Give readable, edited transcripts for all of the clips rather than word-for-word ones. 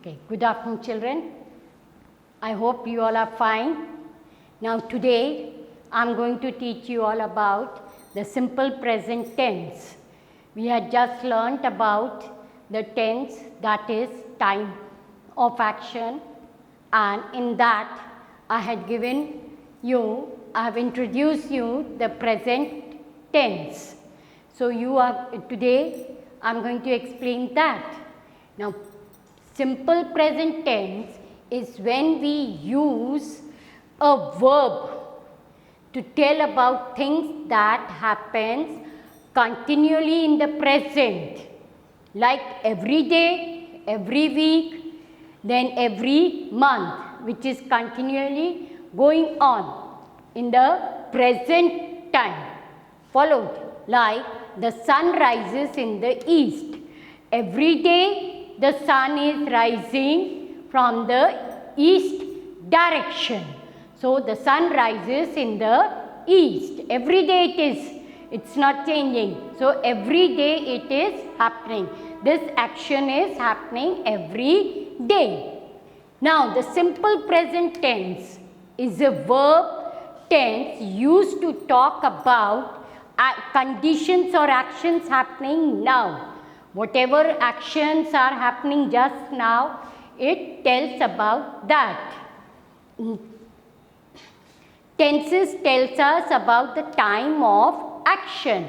Okay, good afternoon children. I hope you all are fine. Now today I am going to teach you all about the simple present tense. We had just learnt about the tense, that is time of action, and in that I have introduced you the present tense. So today I am going to explain that. Now simple present tense is when we use a verb to tell about things that happens continually in the present, like every day, every week, then every month, which is continually going on in the present time. Followed, like the sun rises in the east. Every day the sun is rising from the east direction. So the sun rises in the east. Every day it's not changing. So every day it is happening. This action is happening every day. Now the simple present tense is a verb tense used to talk about conditions or actions happening now. Whatever actions are happening just now, it tells about that. Tenses tells us about the time of action.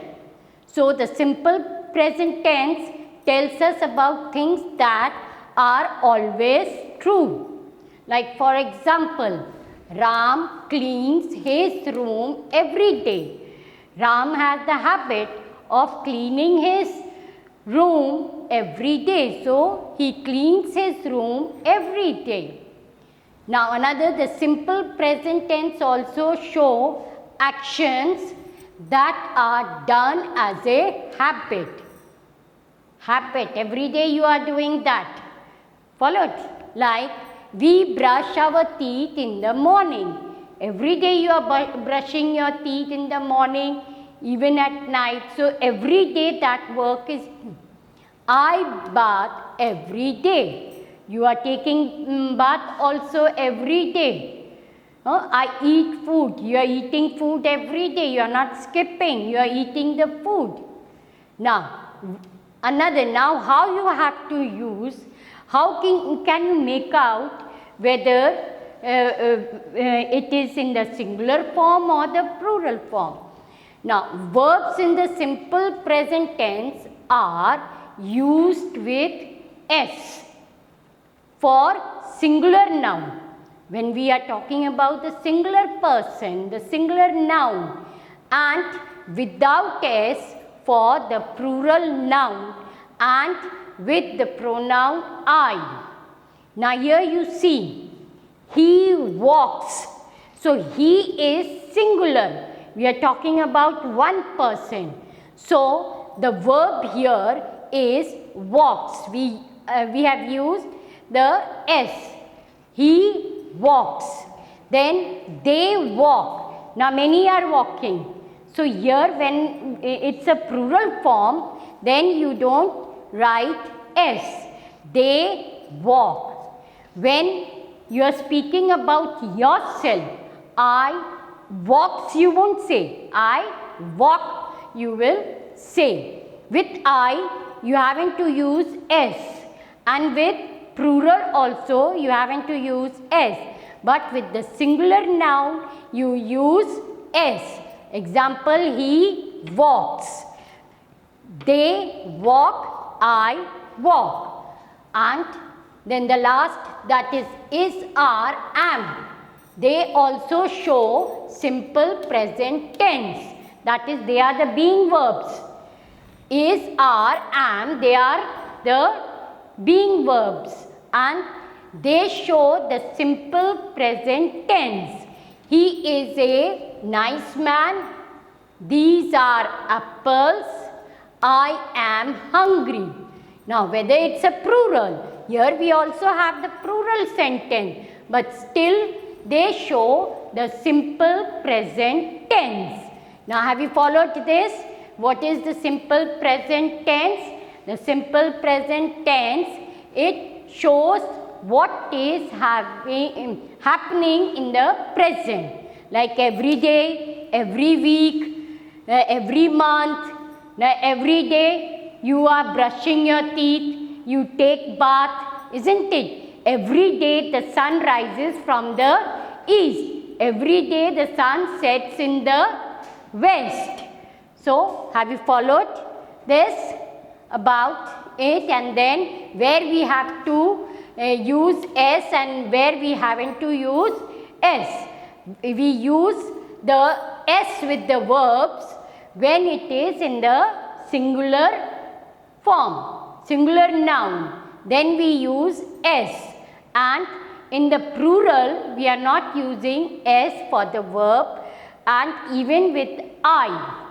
So the simple present tense tells us about things that are always true. Like for example, Ram cleans his room every day. Ram has the habit of cleaning his room every day. So he cleans his room every day. Now the simple present tense also show actions that are done as a habit. Every day you are doing that. Followed, like we brush our teeth in the morning. Every day you are brushing your teeth in the morning, even at night. So every day that work is done. I bath every day. You are taking bath also every day. I eat food. You are eating food every day. You are not skipping. You are eating the food. Now how you have to use, how can you make out whether it is in the singular form or the plural form. Now verbs in the simple present tense are used with S for singular noun. When we are talking about the singular person, the singular noun, and without S for the plural noun and with the pronoun I. Now here you see, he walks. So he is singular. We are talking about one person. So the verb here is walks. We have used the S. He walks. Then they walk. Now many are walking. So here when it's a plural form, then you don't write S. They walk. When you are speaking about yourself, I walks you won't say. I walk you will say. With I you haven't to use S, and with plural also you haven't to use S, but with the singular noun you use S. Example, he walks. They walk, I walk. And then the last, that is, are, am. They also show simple present tense. That is, they are the being verbs. Is, are, am, they are the being verbs. And they show the simple present tense. He is a nice man. These are apples. I am hungry. Now whether it's a plural, here we also have the plural sentence, but still they show the simple present tense. Now have you followed this? What is the simple present tense? The simple present tense, it shows what is happening in the present, like every day, every week, every month, every day you are brushing your teeth, you take bath, isn't it? Every day the sun rises from the east, every day the sun sets in the west. So, have you followed this about it, and then where we have to use S and where we haven't to use S. We use the S with the verbs when it is in the singular form, singular noun, then we use S, and in the plural we are not using S for the verb, and even with I.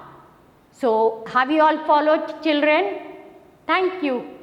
So, have you all followed, children? Thank you.